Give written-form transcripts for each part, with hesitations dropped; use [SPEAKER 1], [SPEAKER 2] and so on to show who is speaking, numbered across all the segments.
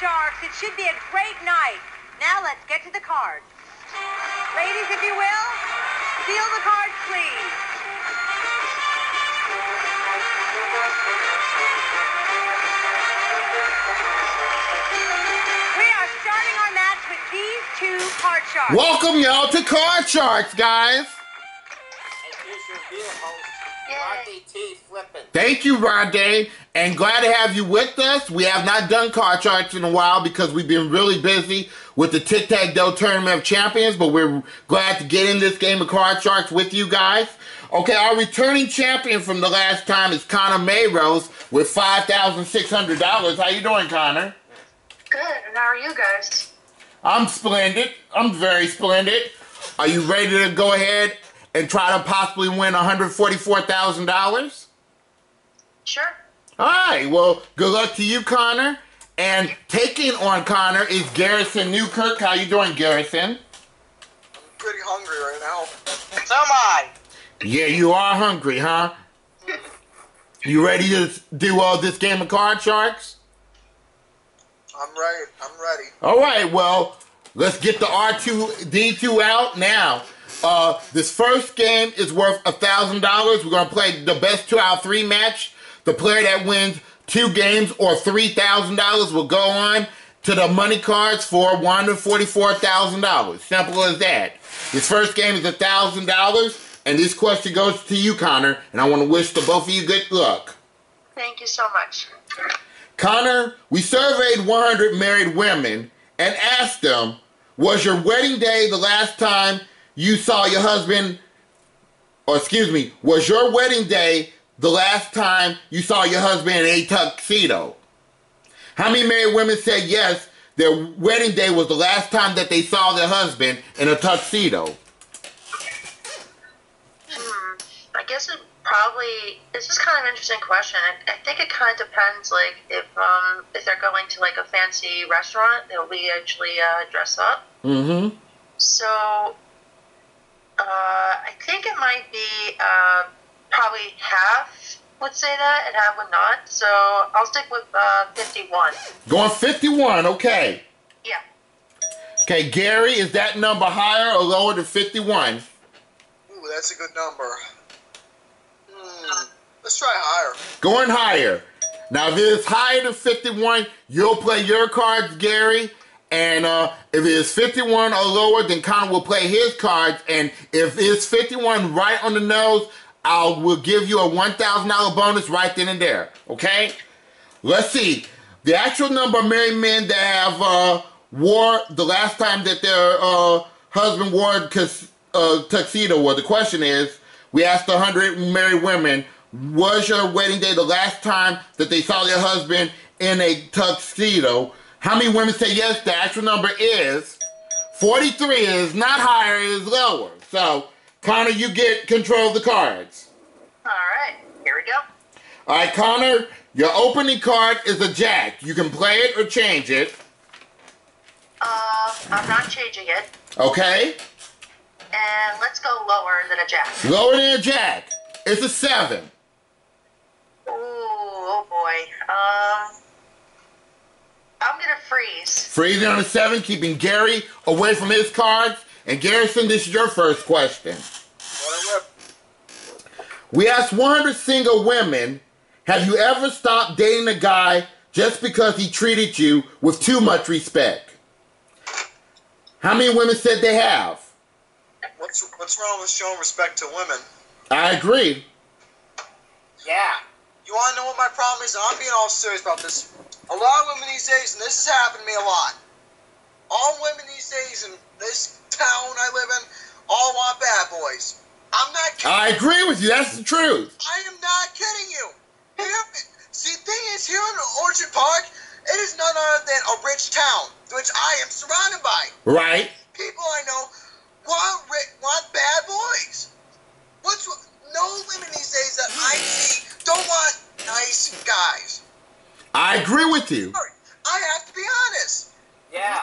[SPEAKER 1] Sharks. It should be a great night. Now let's get to the cards. Ladies, if you will, steal the cards, please. We are starting our match with these two card sharks.
[SPEAKER 2] Welcome, y'all, to Card Sharks, guys. Thank you, Rondé, and glad to have you with us. We have not done Card Sharks in a while because we've been really busy with the Tic-Tac-Toe Tournament of Champions, but we're glad to get in this game of Card Sharks with you guys. Okay, our returning champion from the last time is Connor Mayrose with $5,600. How you doing, Connor?
[SPEAKER 3] Good, and how are you guys?
[SPEAKER 2] I'm splendid. I'm very splendid. Are you ready to go ahead and try to possibly win $144,000?
[SPEAKER 3] Sure.
[SPEAKER 2] All right, well, good luck to you, Connor. And taking on Connor is Garrison Newkirk. How you doing, Garrison?
[SPEAKER 4] I'm pretty hungry right now.
[SPEAKER 5] So am I.
[SPEAKER 2] Yeah, you are hungry, huh? You ready to do this game of Card Sharks?
[SPEAKER 4] I'm ready. I'm ready.
[SPEAKER 2] All right, well, let's get the R2-D2 out now. This first game is worth $1,000. We're going to play the best 2 out of 3 match. The player that wins 2 games or $3,000 will go on to the money cards for $144,000. Simple as that. This first game is $1,000, and this question goes to you, Connor, and I want to wish to both of you good luck.
[SPEAKER 3] Thank you so much.
[SPEAKER 2] Connor, we surveyed 100 married women and asked them, was your wedding day the last time you saw your husband, or excuse me, was your wedding day the last time you saw your husband in a tuxedo? How many married women said yes, their wedding day was the last time that they saw their husband in a tuxedo?
[SPEAKER 3] I guess it probably, this is kind of an interesting question. I think it kind of depends, like, if they're going to, like, a fancy restaurant, they'll be actually dress up.
[SPEAKER 2] Mm-hmm.
[SPEAKER 3] So, I think it might be probably half would say that and half would not. So I'll stick with 51.
[SPEAKER 2] Going 51, okay.
[SPEAKER 3] Yeah.
[SPEAKER 2] Okay, Gary, is that number higher or lower than 51?
[SPEAKER 4] Ooh, that's a good number. Let's try higher.
[SPEAKER 2] Going higher. Now, if it is higher than 51, you'll play your cards, Gary. And if it is 51 or lower, then Connor will play his cards. And if it's 51 right on the nose, will give you a $1,000 bonus right then and there. Okay? Let's see. The actual number of married men that have wore the last time that their husband wore a tuxedo. Well, the question is, we asked 100 married women, was your wedding day the last time that they saw their husband in a tuxedo? How many women say yes? The actual number is 43. It is not higher, it is lower. So, Connor, you get control of the cards.
[SPEAKER 3] All right, here we go.
[SPEAKER 2] All right, Connor, your opening card is a jack. You can play it or change it.
[SPEAKER 3] I'm not changing it.
[SPEAKER 2] Okay.
[SPEAKER 3] And let's go lower than a jack.
[SPEAKER 2] Lower than a jack. It's a 7.
[SPEAKER 3] Ooh, oh boy. I'm going to freeze.
[SPEAKER 2] Freezing on a 7, keeping Gary away from his cards. And Garrison, this is your first question. We asked 100 single women, have you ever stopped dating a guy just because he treated you with too much respect? How many women said they have?
[SPEAKER 4] What's wrong with showing respect to women?
[SPEAKER 2] I agree.
[SPEAKER 5] Yeah.
[SPEAKER 4] You want to know what my problem is? And I'm being all serious about this. A lot of women these days, and this has happened to me a lot, all women these days in this town I live in all want bad boys. I'm not kidding.
[SPEAKER 2] I agree with you. That's the truth.
[SPEAKER 4] I am not kidding you. See, the thing is, here in Orchard Park, it is none other than a rich town, which I am surrounded by.
[SPEAKER 2] Right.
[SPEAKER 4] People I know want bad boys. No women these days that I see don't want nice guys.
[SPEAKER 2] I agree with you.
[SPEAKER 4] I have to be honest.
[SPEAKER 5] Yeah.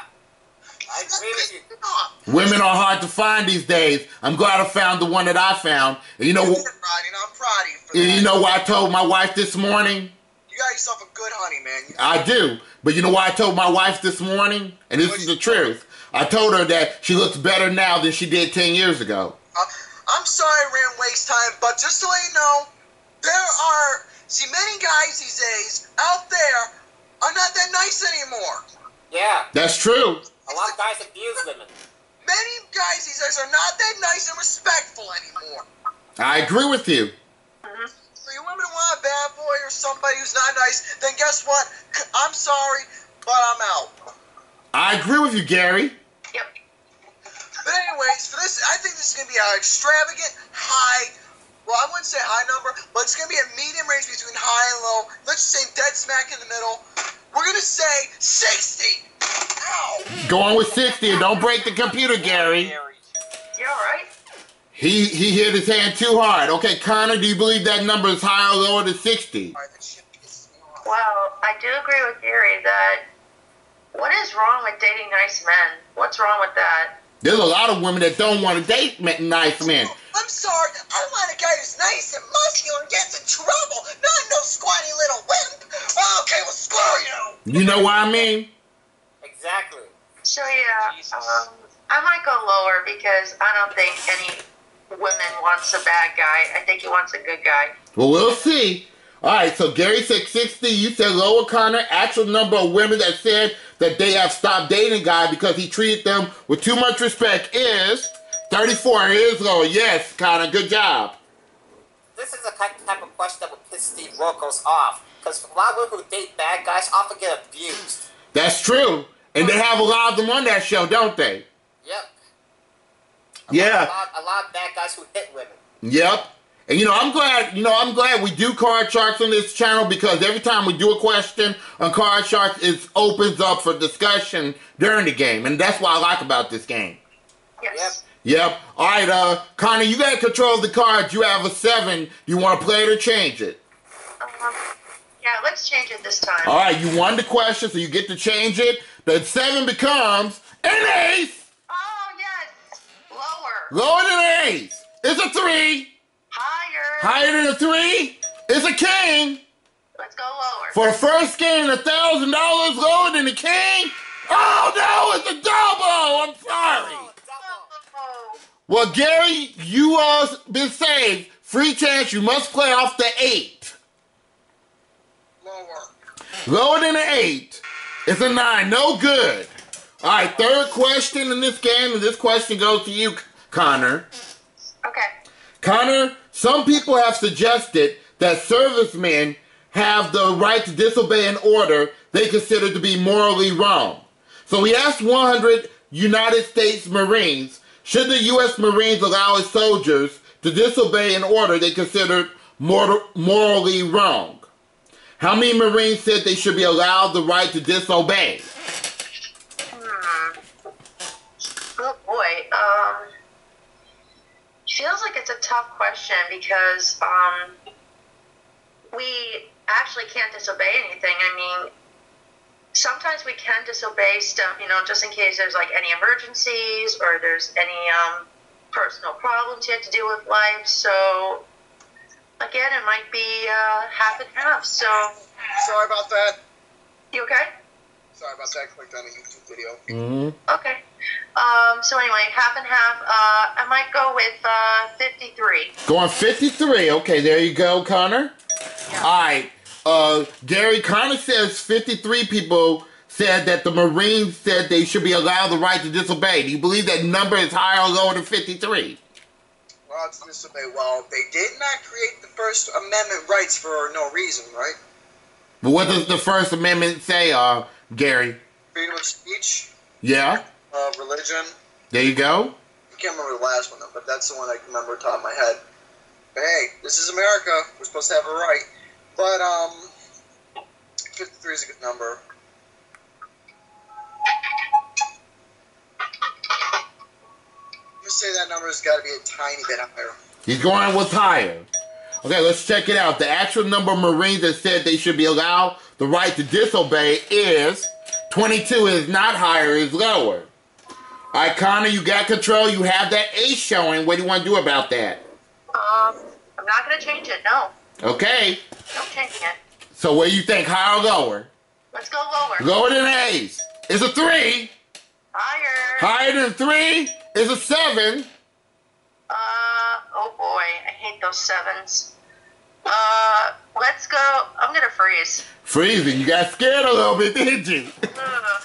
[SPEAKER 5] I agree. agree with you.
[SPEAKER 2] Women are hard to find these days. I'm glad I found the one that I found. And you know what?
[SPEAKER 4] I'm proud of you for that.
[SPEAKER 2] You know what I told my wife this morning?
[SPEAKER 4] You got yourself a good honey, man.
[SPEAKER 2] I do. But you know what I told my wife this morning? And this is the truth. I told her that she looks better now than she did 10 years ago.
[SPEAKER 4] I'm sorry I ran waste time, but just to let you know, many guys these days out there are not that nice anymore.
[SPEAKER 5] Yeah.
[SPEAKER 2] That's true.
[SPEAKER 5] A lot of guys abuse women.
[SPEAKER 4] Many guys these days are not that nice and respectful anymore.
[SPEAKER 2] I agree with you.
[SPEAKER 4] So you women want a bad boy or somebody who's not nice, then guess what? I'm sorry, but I'm out.
[SPEAKER 2] I agree with you, Gary.
[SPEAKER 3] Yep.
[SPEAKER 4] But anyways, for this, I think this is going to be an extravagant high, well, I wouldn't say high number, but it's going to be a medium range between high and low. Let's just say dead smack in the middle. We're going to say 60. Ow.
[SPEAKER 2] Go on with 60 and don't break the computer, Gary.
[SPEAKER 3] You all right?
[SPEAKER 2] He hit his hand too hard. Okay, Connor, do you believe that number is higher or lower than 60?
[SPEAKER 3] Well, I do agree with Gary that what is wrong with dating nice men? What's wrong with that?
[SPEAKER 2] There's a lot of women that don't want to date nice men.
[SPEAKER 4] I'm sorry. I want a guy who's nice and muscular and gets in trouble, not no squatty little wimp. Okay, well, screw you.
[SPEAKER 2] You know what I mean?
[SPEAKER 5] Exactly.
[SPEAKER 3] So yeah,
[SPEAKER 5] Jesus.
[SPEAKER 3] I might go lower because I don't think any woman wants a bad guy. I think he wants a good guy.
[SPEAKER 2] Well, we'll see. All right, so Gary said 60. You said lower, Connor. Actual number of women that said that they have stopped dating a guy because he treated them with too much respect is 34. It is lower. Yes, Connor, good job.
[SPEAKER 5] This is the type of question that would piss Steve Wilkos off. Because a lot of women who date bad guys often get abused.
[SPEAKER 2] That's true. And they have a lot of them on that show, don't they?
[SPEAKER 5] Yep.
[SPEAKER 2] Yeah.
[SPEAKER 5] A lot of bad guys who hit women.
[SPEAKER 2] Yep. And I'm glad we do Card Sharks on this channel because every time we do a question on Card Sharks, it opens up for discussion during the game. And that's what I like about this game.
[SPEAKER 3] Yes.
[SPEAKER 2] Yep. All right, Connor, you got control of the cards. You have a 7. You want to play it or change it?
[SPEAKER 3] Yeah, let's change it this time.
[SPEAKER 2] All right, you won the question, so you get to change it. The 7 becomes an ace.
[SPEAKER 3] Oh, yes. Lower.
[SPEAKER 2] Lower than an ace. It's a 3.
[SPEAKER 3] Higher.
[SPEAKER 2] Higher than a 3. It's a king.
[SPEAKER 3] Let's go lower.
[SPEAKER 2] For the first game, $1,000 lower than the king. Oh, no, it's a double. I'm sorry.
[SPEAKER 3] Oh.
[SPEAKER 2] Well, Gary, you been saved. Free chance, you must play off the 8.
[SPEAKER 4] Lower.
[SPEAKER 2] Lower than an 8. It's a 9. No good. All right, third question in this game, and this question goes to you, Connor.
[SPEAKER 3] Okay.
[SPEAKER 2] Connor, some people have suggested that servicemen have the right to disobey an order they consider to be morally wrong. So we asked 100 United States Marines, should the U.S. Marines allow its soldiers to disobey an order they considered morally wrong? How many Marines said they should be allowed the right to disobey?
[SPEAKER 3] Oh boy. Feels like it's a tough question because we actually can't disobey anything. I mean, sometimes we can disobey stuff, just in case there's like any emergencies or there's any personal problems you have to deal with life. So again, it might be half and half. So
[SPEAKER 4] Sorry about that.
[SPEAKER 3] you okay?
[SPEAKER 4] Sorry about that. I clicked on a YouTube video.
[SPEAKER 2] Mm-hmm.
[SPEAKER 3] Okay. So anyway, half and half. I might go with 53.
[SPEAKER 2] Going 53. Okay, there you go, Connor.
[SPEAKER 3] Yeah.
[SPEAKER 2] All right. Gary, Connor says 53 people said that the Marines said they should be allowed the right to disobey. Do you believe that number is higher or lower than 53?
[SPEAKER 4] Well, to disobey. Well, they did not create the First Amendment rights for no reason, right?
[SPEAKER 2] But what does the First Amendment say, Gary?
[SPEAKER 4] Freedom of speech,
[SPEAKER 2] Yeah?
[SPEAKER 4] religion.
[SPEAKER 2] There you go.
[SPEAKER 4] I can't remember the last one, though, but that's the one I can remember off the top of my head. But hey, this is America. We're supposed to have a right. But, 53 is a good number. I'm gonna say that number has got to be a tiny bit higher.
[SPEAKER 2] He's going with higher. Okay, let's check it out. The actual number of Marines that said they should be allowed the right to disobey is 22. Is not higher, is lower. All right, Connor, you got control. You have that 8 showing. What do you want to do about that?
[SPEAKER 3] I'm not gonna change it. No,
[SPEAKER 2] Okay.
[SPEAKER 3] no changing it.
[SPEAKER 2] So what do you think, higher or lower?
[SPEAKER 3] Let's go lower.
[SPEAKER 2] Lower than A's. It's a 3.
[SPEAKER 3] Higher.
[SPEAKER 2] Higher than 3 is a 7.
[SPEAKER 3] Oh boy, I hate those 7s. Let's go. I'm gonna freeze.
[SPEAKER 2] Freezing. You got scared a little bit, didn't you?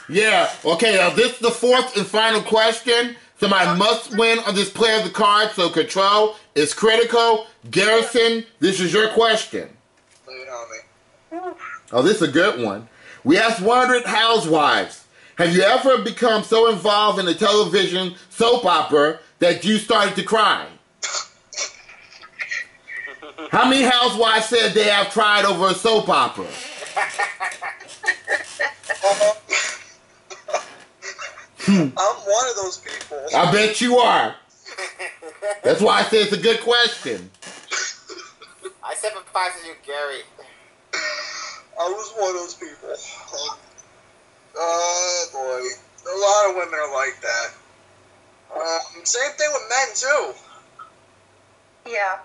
[SPEAKER 2] Yeah. Okay, now this is the 4th and final question. Somebody must win on this play of the card, so control is critical. Garrison, this is your question.
[SPEAKER 4] Lay it on me.
[SPEAKER 2] Oh, this is a good one. We asked 100 housewives, have you ever become so involved in a television soap opera that you started to cry? How many housewives said they have cried over a soap opera?
[SPEAKER 4] I'm one of those people.
[SPEAKER 2] I bet you are. That's why I say it's a good question.
[SPEAKER 5] I sympathize with you, Gary.
[SPEAKER 4] I was one of those people. Boy. A lot of women are like that. Same thing with men, too.
[SPEAKER 3] Yeah.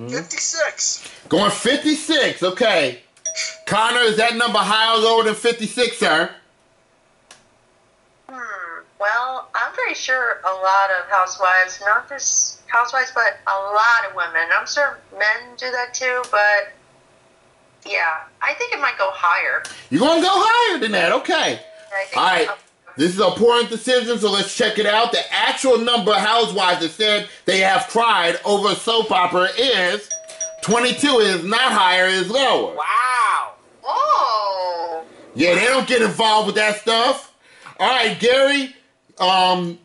[SPEAKER 4] 56.
[SPEAKER 2] Going 56, okay. Connor, is that number higher or lower than 56, sir?
[SPEAKER 3] Well, I'm pretty sure a lot of housewives, not just housewives, but a lot of women. I'm sure men do that too, but yeah, I think it might go higher.
[SPEAKER 2] You're going to go higher than that, okay.
[SPEAKER 3] I think
[SPEAKER 2] All right. This is an important decision, so let's check it out. The actual number of housewives that said they have cried over a soap opera is 22. It is not higher, it is lower.
[SPEAKER 5] Wow.
[SPEAKER 3] Oh.
[SPEAKER 2] Yeah, they don't get involved with that stuff. All right, Gary,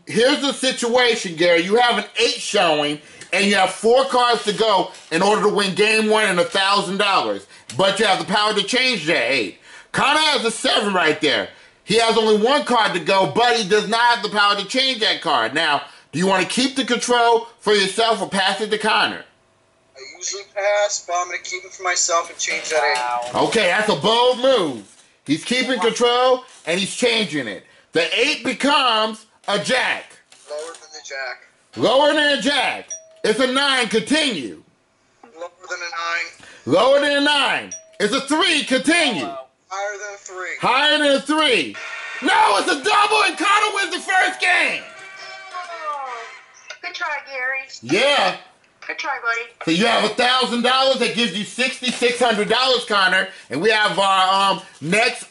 [SPEAKER 2] here's the situation, Gary. You have an 8 showing, and you have 4 cards to go in order to win game 1 and $1,000. But you have the power to change that 8. Connor has a 7 right there. He has only 1 card to go, but he does not have the power to change that card. Now, do you want to keep the control for yourself or pass it to Connor?
[SPEAKER 4] I usually pass, but I'm going to keep it for myself and change that 8.
[SPEAKER 2] Okay, that's a bold move. He's keeping control, and he's changing it. The 8 becomes a jack.
[SPEAKER 4] Lower than the jack.
[SPEAKER 2] Lower than a jack. It's a 9. Continue.
[SPEAKER 4] Lower than a 9.
[SPEAKER 2] Lower than a 9. It's a 3. Continue.
[SPEAKER 4] Higher than a 3.
[SPEAKER 2] Higher than a 3. No, it's a double, and Connor wins the first game.
[SPEAKER 3] Oh. Good try, Gary.
[SPEAKER 2] Yeah.
[SPEAKER 3] Good try, buddy.
[SPEAKER 2] So you have $1,000. That gives you $6,600, Connor. And we have our next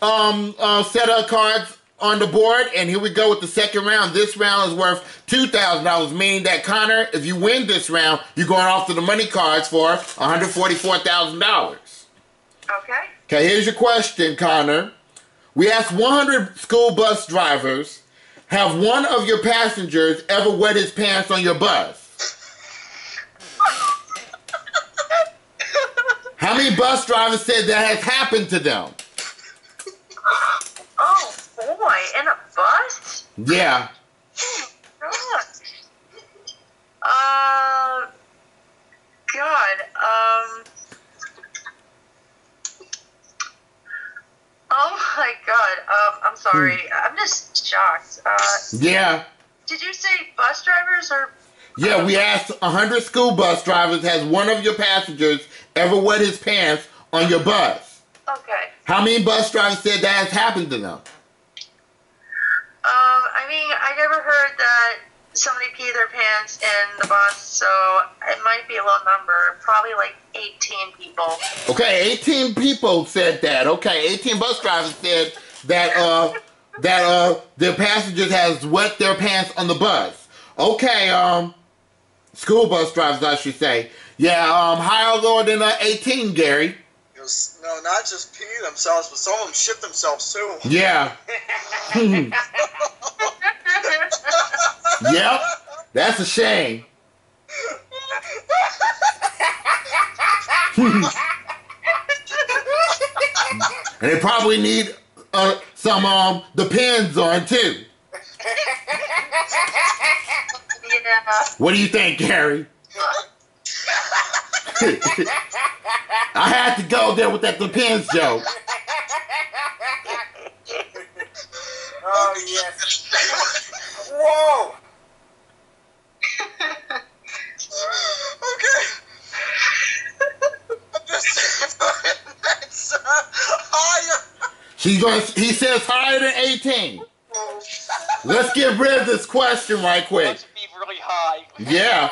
[SPEAKER 2] set of cards on the board. And here we go with the second round. This round is worth $2,000, meaning that, Connor, if you win this round, you're going off to the money cards for $144,000.
[SPEAKER 3] Okay.
[SPEAKER 2] Okay, here's your question, Connor. We asked 100 school bus drivers, have one of your passengers ever wet his pants on your bus? How many bus drivers said that has happened to them?
[SPEAKER 3] Oh, boy. In a bus?
[SPEAKER 2] Yeah.
[SPEAKER 3] God. Oh my God. I'm sorry. I'm just shocked.
[SPEAKER 2] Yeah.
[SPEAKER 3] Did you say bus drivers or?
[SPEAKER 2] Yeah, we asked 100 school bus drivers, has one of your passengers ever wet his pants on your bus?
[SPEAKER 3] Okay.
[SPEAKER 2] How many bus drivers said that has happened to them?
[SPEAKER 3] I mean, I never heard that somebody peed their pants in the bus, so it might be a low number. Probably like 18 people.
[SPEAKER 2] Okay, 18 people said that. Okay, 18 bus drivers said that their passengers has wet their pants on the bus. Okay, school bus drivers, I should say. Yeah, higher or lower than 18, Gary?
[SPEAKER 4] No, not just pee themselves, but some of them shit themselves too.
[SPEAKER 2] Yeah. Yep, that's a shame. And they probably need some depends on too.
[SPEAKER 3] Yeah.
[SPEAKER 2] What do you think, Gary? I had to go there with that depends joke.
[SPEAKER 5] Oh, yes. Whoa!
[SPEAKER 4] Okay. I'm just that's higher.
[SPEAKER 2] He says higher than 18. Let's get rid of this question right quick.
[SPEAKER 6] Must be really high.
[SPEAKER 2] Yeah.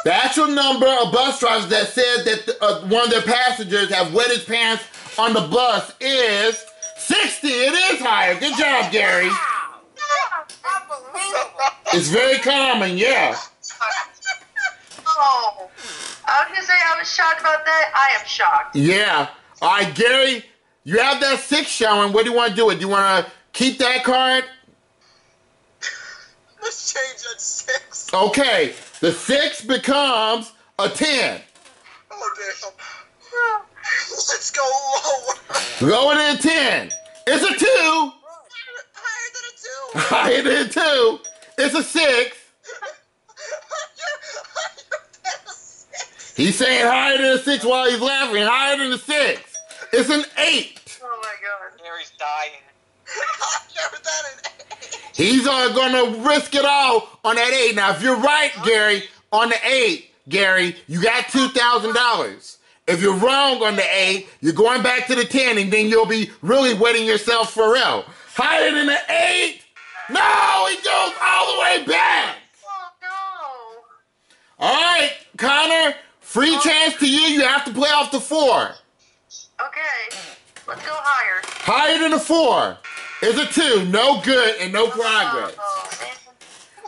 [SPEAKER 2] The actual number of bus drivers that said that one of their passengers have wet his pants on the bus is 60. It is higher. Good job, Gary.
[SPEAKER 5] Wow! Unbelievable!
[SPEAKER 2] It's very common, yeah.
[SPEAKER 3] Oh, I was gonna say I was shocked about that. I am shocked.
[SPEAKER 2] Yeah. All right, Gary, you have that 6 showing. What do you want to do? Do you want to keep that card?
[SPEAKER 4] Let's change that 6.
[SPEAKER 2] Okay. The 6 becomes a 10.
[SPEAKER 4] Oh damn. Let's go lower.
[SPEAKER 2] Lower than a 10. It's a 2.
[SPEAKER 4] Higher than a 2.
[SPEAKER 2] Higher than a 2. It's a 6. He's saying higher than a 6 while he's laughing. Higher than a 6. It's an 8.
[SPEAKER 3] Oh my god.
[SPEAKER 6] Gary's dying.
[SPEAKER 4] Higher than an 8.
[SPEAKER 2] He's going to risk it all on that 8. Now, if you're right, Gary, on the 8, Gary, you got $2,000. If you're wrong on the 8, you're going back to the 10, and then you'll be really wetting yourself for real. Higher than the 8? No, he goes all the way back.
[SPEAKER 3] Oh
[SPEAKER 2] All right, Connor, free chance to you. You have to play off the 4.
[SPEAKER 3] no. Okay, let's go higher.
[SPEAKER 2] Higher than a 4 is a 2. No good and no progress.
[SPEAKER 3] Oh, man.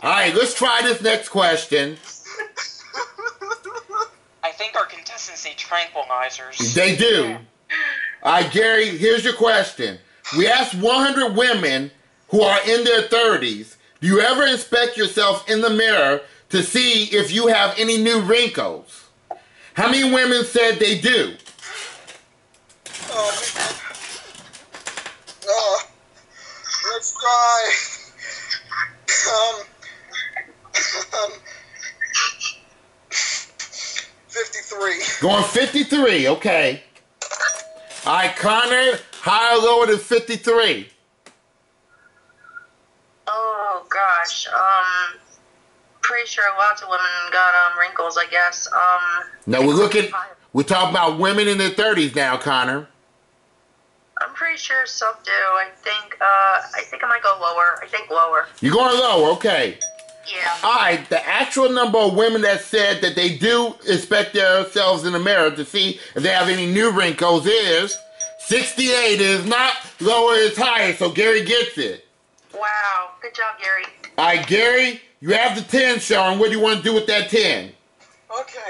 [SPEAKER 2] All right, let's try this next question.
[SPEAKER 6] I think our contestants need tranquilizers.
[SPEAKER 2] They do. All right, Gary, here's your question. We asked 100 women who are in their 30s, do you ever inspect yourself in the mirror to see if you have any new wrinkles? How many women said they do?
[SPEAKER 4] Oh man. Let's try. 53.
[SPEAKER 2] Going 53, okay. All right, Connor, higher or lower than 53?
[SPEAKER 3] Oh gosh. Pretty sure lots of women got wrinkles. I guess.
[SPEAKER 2] No, we're talking about women in their 30s now, Connor.
[SPEAKER 3] I'm pretty sure some do. I think I might go lower. I think lower.
[SPEAKER 2] You're going lower, okay.
[SPEAKER 3] Yeah.
[SPEAKER 2] All right, the actual number of women that said that they do inspect themselves in the mirror to see if they have any new wrinkles is 68. It is not lower, it's higher, so Gary gets it.
[SPEAKER 3] Wow. Good job, Gary.
[SPEAKER 2] All right, Gary, you have the 10 showing. What do you want to do with that 10?
[SPEAKER 4] Okay,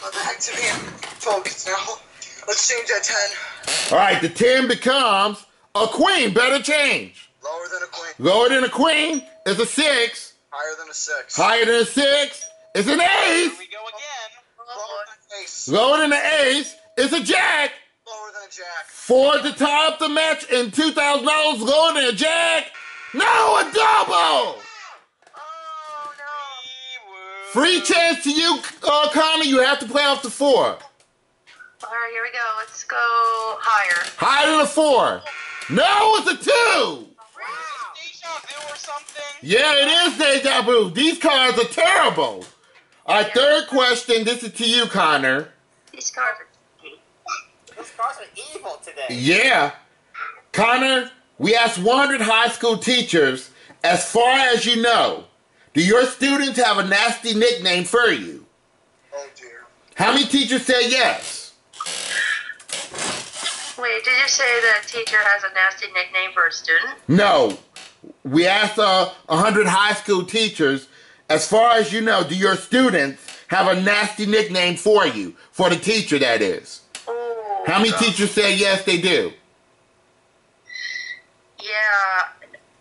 [SPEAKER 4] I'm back to being focused now. Let's change that 10.
[SPEAKER 2] All right, the 10 becomes a queen. Better change.
[SPEAKER 4] Lower than a queen.
[SPEAKER 2] Lower than a queen is a 6.
[SPEAKER 4] Higher than a 6.
[SPEAKER 2] Higher than a 6 is an
[SPEAKER 6] Here
[SPEAKER 2] ace.
[SPEAKER 6] we go again.
[SPEAKER 4] Lower than an ace.
[SPEAKER 2] Lower than an ace is a jack.
[SPEAKER 4] Lower than a jack.
[SPEAKER 2] 4 to tie up the match and $2,000 lower than a jack. No, a double.
[SPEAKER 3] Oh no.
[SPEAKER 2] Free chance to you, Connor. You have to play off the 4.
[SPEAKER 3] All right, here we go. Let's go higher.
[SPEAKER 2] Higher than a 4. No, it's a 2.
[SPEAKER 6] Deja vu or something?
[SPEAKER 2] Yeah, it is deja vu. These cards are terrible. Our third question, this is to you, Connor.
[SPEAKER 3] These cards are
[SPEAKER 5] These cards are evil today.
[SPEAKER 2] Yeah. Connor, we asked 100 high school teachers, as far as you know, do your students have a nasty nickname for you?
[SPEAKER 4] Oh dear.
[SPEAKER 2] How many teachers say yes?
[SPEAKER 3] Wait, did you say that a teacher has a nasty nickname for a student?
[SPEAKER 2] No. We asked 100 high school teachers, as far as you know, do your students have a nasty nickname for you? For the teacher, that is.
[SPEAKER 3] Oh.
[SPEAKER 2] How many teachers say yes, they do?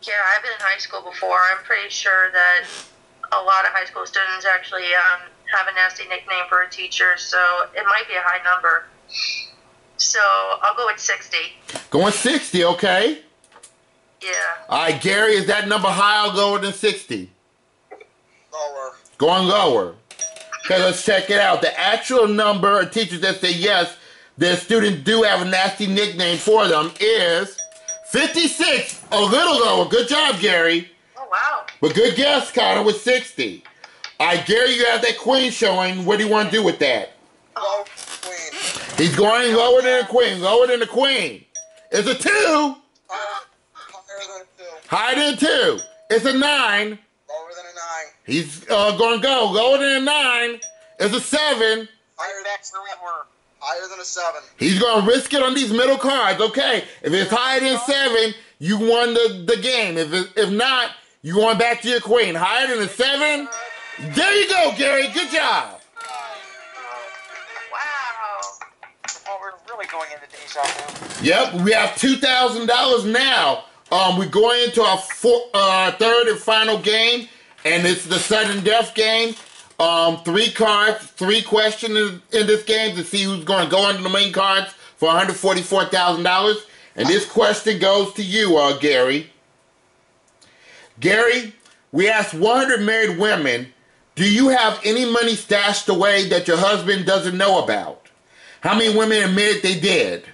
[SPEAKER 3] Yeah, I've been in high school before. I'm pretty sure that a lot of high school students actually have a nasty nickname for a teacher, so it might be a high number. So I'll go with 60.
[SPEAKER 2] Going 60, okay.
[SPEAKER 3] Yeah.
[SPEAKER 2] All right, Gary, is that number higher or lower than 60?
[SPEAKER 4] Lower.
[SPEAKER 2] Going lower. Okay, let's check it out. The actual number of teachers that say yes, their students do have a nasty nickname for them is 56. A little lower. Good job, Gary.
[SPEAKER 3] Oh, wow.
[SPEAKER 2] But good guess, Connor, with 60. All right, Gary, you have that queen showing. What do you want to do with that?
[SPEAKER 4] Low queen.
[SPEAKER 2] He's going lower than the queen. Lower than the queen. It's a 2.
[SPEAKER 4] Higher than a 2.
[SPEAKER 2] Higher than 2. It's a 9.
[SPEAKER 4] Lower than a 9.
[SPEAKER 2] He's going to go lower than a 9. It's a 7.
[SPEAKER 4] Higher
[SPEAKER 6] That's where we were.
[SPEAKER 4] Higher than a 7.
[SPEAKER 2] He's going to risk it on these middle cards. Okay, if it's higher than 7, you won the game. If not, you going back to your queen. Higher than a 7? There you go, Gary. Good job.
[SPEAKER 3] Wow.
[SPEAKER 6] Oh, we're really going into deja vu.
[SPEAKER 2] Yep, we have $2,000 now. We're going into our third and final game, and it's the sudden death game. 3 cards, 3 questions in this game to see who's going to go under the main cards for $144,000. And this question goes to you, Gary. Gary, we asked 100 married women, do you have any money stashed away that your husband doesn't know about? How many women admitted they did?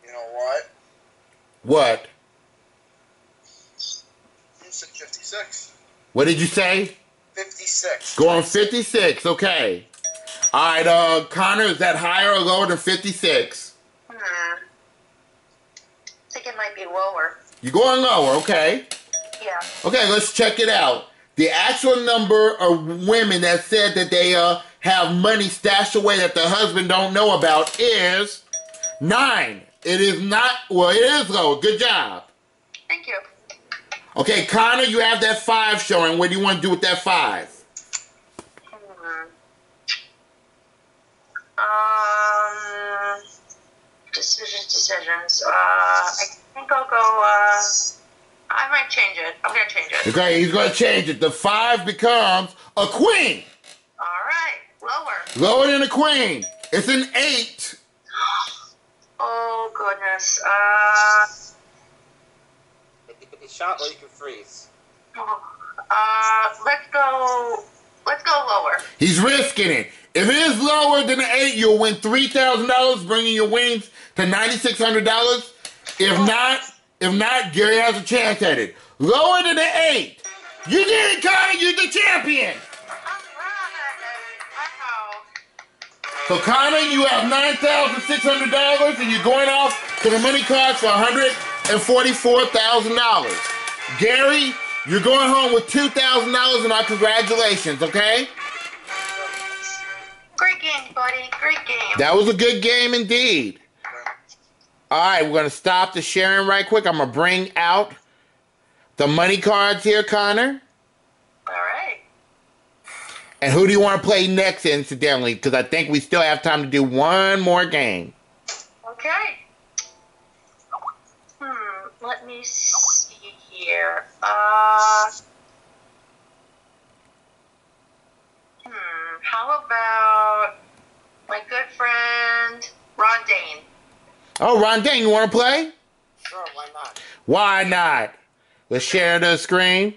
[SPEAKER 4] You know what?
[SPEAKER 2] What?
[SPEAKER 4] You said 56.
[SPEAKER 2] What did you say?
[SPEAKER 4] 56.
[SPEAKER 2] Going 56, okay. All right, Connor, is that higher or lower than 56?
[SPEAKER 3] I think it might be lower.
[SPEAKER 2] You're going lower, okay.
[SPEAKER 3] Yeah.
[SPEAKER 2] Okay, let's check it out. The actual number of women that said that they have money stashed away that their husband don't know about is 9. It is not, well, it is low. Good job.
[SPEAKER 3] Thank you.
[SPEAKER 2] Okay, Connor, you have that 5 showing. What do you want to do with that 5?
[SPEAKER 3] Decisions. I think I'll go, I might change it. I'm gonna change it.
[SPEAKER 2] Okay, he's going to change it. The 5 becomes a queen.
[SPEAKER 3] Alright, lower.
[SPEAKER 2] Lower than a queen. It's an 8.
[SPEAKER 3] Oh, goodness.
[SPEAKER 5] It could be shot or you can freeze.
[SPEAKER 3] Let's go lower.
[SPEAKER 2] He's risking it. If it is lower than an 8, you'll win $3,000, bringing your winnings to $9,600. If not, Gary has a chance at it. Lower than an 8. You did it, Connor. You're the champion. So, Connor, you have $9,600, and you're going off to the money cards for $144,000. Gary, you're going home with $2,000, and our congratulations, okay?
[SPEAKER 3] Great game, buddy. Great game.
[SPEAKER 2] That was a good game indeed. All right, we're going to stop the sharing right quick. I'm going to bring out the money cards here, Connor.
[SPEAKER 3] All right.
[SPEAKER 2] And who do you want to play next, incidentally? Because I think we still have time to do one more game.
[SPEAKER 3] Okay. Let me see here. How about my good friend Ron Dane?
[SPEAKER 2] Oh, Ron Dane, you want to play?
[SPEAKER 5] Sure, why not?
[SPEAKER 2] Why not? Let's share the screen.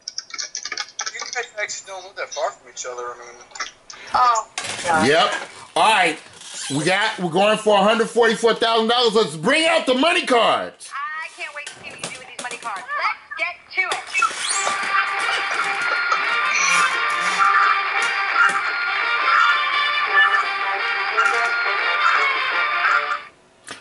[SPEAKER 4] You guys actually don't live that far from each other. I mean,
[SPEAKER 3] Oh, yeah.
[SPEAKER 2] Yep. All right. We're going for $144,000. Let's bring out the money cards.
[SPEAKER 1] I can't wait to see what you do with these money cards. Let's get to it.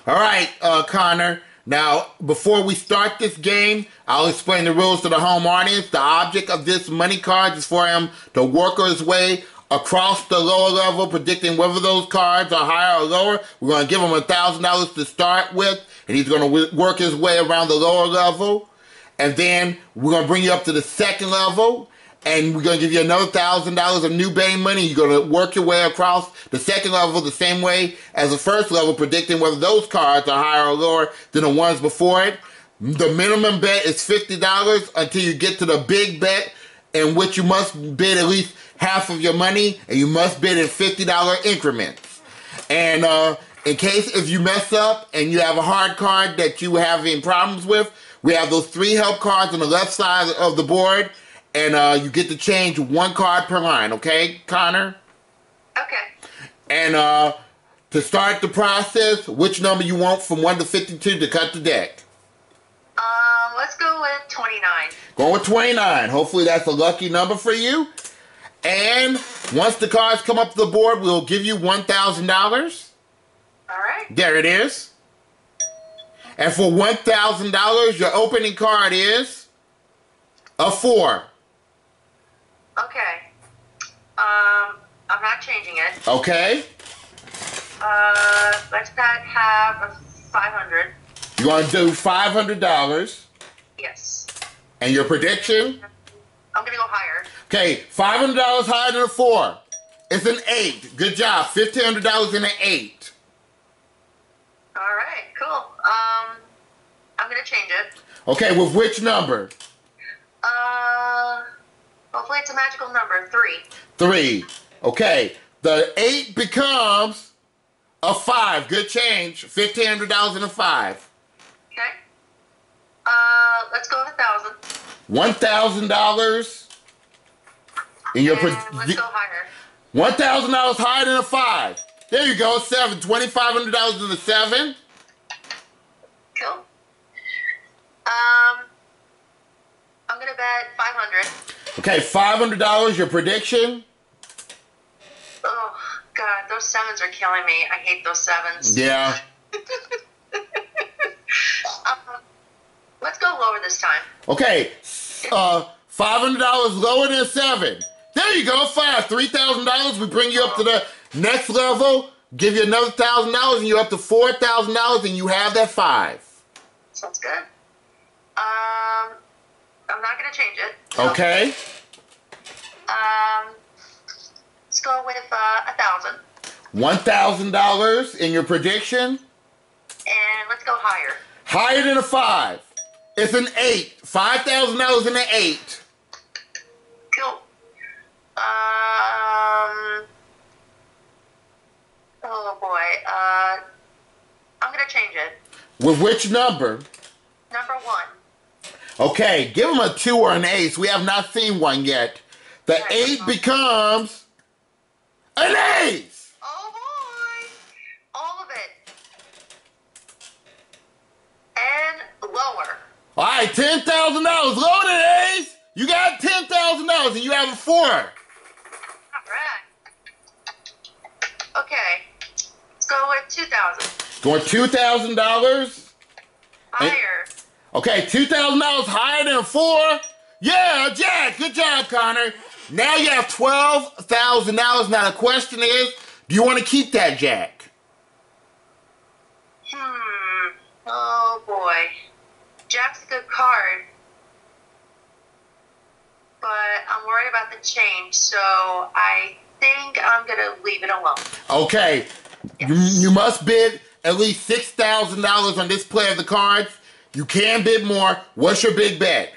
[SPEAKER 2] All right, Connor. Now, before we start this game, I'll explain the rules to the home audience. The object of this money card is for him to work his way across the lower level, predicting whether those cards are higher or lower. We're going to give him $1,000 to start with, and he's going to work his way around the lower level. And then we're going to bring you up to the second level, and we're going to give you another $1,000 of new betting money. You're going to work your way across the second level the same way as the first level, predicting whether those cards are higher or lower than the ones before it. The minimum bet is $50 until you get to the big bet, in which you must bid at least half of your money, and you must bid in $50 increments. And in case if you mess up and you have a hard card that you have any problems with, we have those 3 help cards on the left side of the board, and you get to change 1 card per line, okay, Connor?
[SPEAKER 3] Okay.
[SPEAKER 2] And to start the process, which number you want from 1 to 52 to cut the deck?
[SPEAKER 3] Let's go with 29.
[SPEAKER 2] Going with 29. Hopefully that's a lucky number for you. And once the cards come up to the board, we'll give you $1,000.
[SPEAKER 3] All right.
[SPEAKER 2] There it is. And for $1,000, your opening card is a 4.
[SPEAKER 3] Okay. I'm not changing it.
[SPEAKER 2] Okay.
[SPEAKER 3] Let's have a 500.
[SPEAKER 2] You want to do $500.
[SPEAKER 3] Yes.
[SPEAKER 2] And your prediction?
[SPEAKER 3] I'm gonna go higher.
[SPEAKER 2] Okay, $500 higher than a 4. It's an 8. Good job. $1,500 in an 8.
[SPEAKER 3] All right. Cool. I'm gonna change it.
[SPEAKER 2] Okay, with which number?
[SPEAKER 3] Hopefully it's a magical number. 3.
[SPEAKER 2] 3. Okay, the 8 becomes a 5. Good change. $1,500 in a 5.
[SPEAKER 3] Okay. Let's go with 1,000.
[SPEAKER 2] $1,000 in your
[SPEAKER 3] Let's go higher.
[SPEAKER 2] $1,000 higher than a 5. There you go. 7. $2,500 in the 7.
[SPEAKER 3] Cool. I'm gonna bet 500.
[SPEAKER 2] Okay, $500. Your prediction?
[SPEAKER 3] Oh God, those 7s are killing me. I hate those 7s.
[SPEAKER 2] Yeah.
[SPEAKER 3] Let's go lower this time.
[SPEAKER 2] Okay, $500 lower than 7. There you go, 5. $3,000. We bring you up to the next level, give you another $1,000, and you're up to $4,000, and you have that 5.
[SPEAKER 3] Sounds good. I'm not gonna change it. So,
[SPEAKER 2] Okay.
[SPEAKER 3] let's go with 1,000.
[SPEAKER 2] $1,000 in your prediction.
[SPEAKER 3] And let's go higher.
[SPEAKER 2] Higher than a 5. It's an 8. $5,000 in an 8.
[SPEAKER 3] Cool. Oh boy. I'm gonna change it.
[SPEAKER 2] With which number?
[SPEAKER 3] Number 1.
[SPEAKER 2] Okay, give him a 2 or an ace. We have not seen one yet. The 8 becomes an ace.
[SPEAKER 3] Oh boy. All of it. And lower.
[SPEAKER 2] All right, $10,000. Lower than an ace. You got $10,000 and you have a 4.
[SPEAKER 3] All right. Okay. Let's go with 2,000.
[SPEAKER 2] Going $2,000.
[SPEAKER 3] Higher.
[SPEAKER 2] Okay, $2,000 higher than a 4. Yeah, Jack. Good job, Connor. Now you have $12,000. Now the question is, do you want to keep that, Jack?
[SPEAKER 3] Oh boy. Jack's a good card. But I'm worried about the change, so I think I'm going to leave it alone.
[SPEAKER 2] Okay.
[SPEAKER 3] Yes.
[SPEAKER 2] You must bid at least $6,000 on this play of the cards. You can bid more. What's your big bet?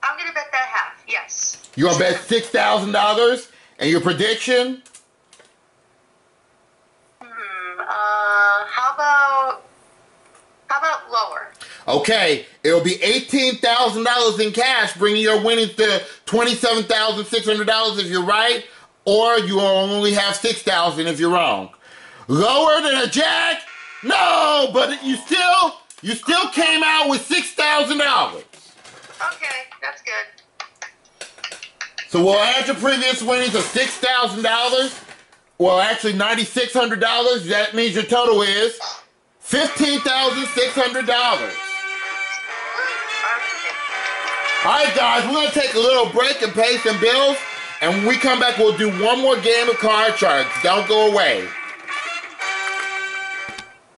[SPEAKER 3] I'm going to bet that half, yes.
[SPEAKER 2] You want to bet $6,000? And your prediction?
[SPEAKER 3] How about lower?
[SPEAKER 2] Okay, it'll be $18,000 in cash, bringing your winnings to $27,600 if you're right, or you only have $6,000 if you're wrong. Lower than a jack? No, but you still came out with $6,000.
[SPEAKER 3] Okay, that's good.
[SPEAKER 2] So we'll add your previous winnings of $6,000. Well, actually $9,600. That means your total is $15,600. All right, guys, we're going to take a little break and pay some bills. And when we come back, we'll do one more game of card sharks. Don't go away.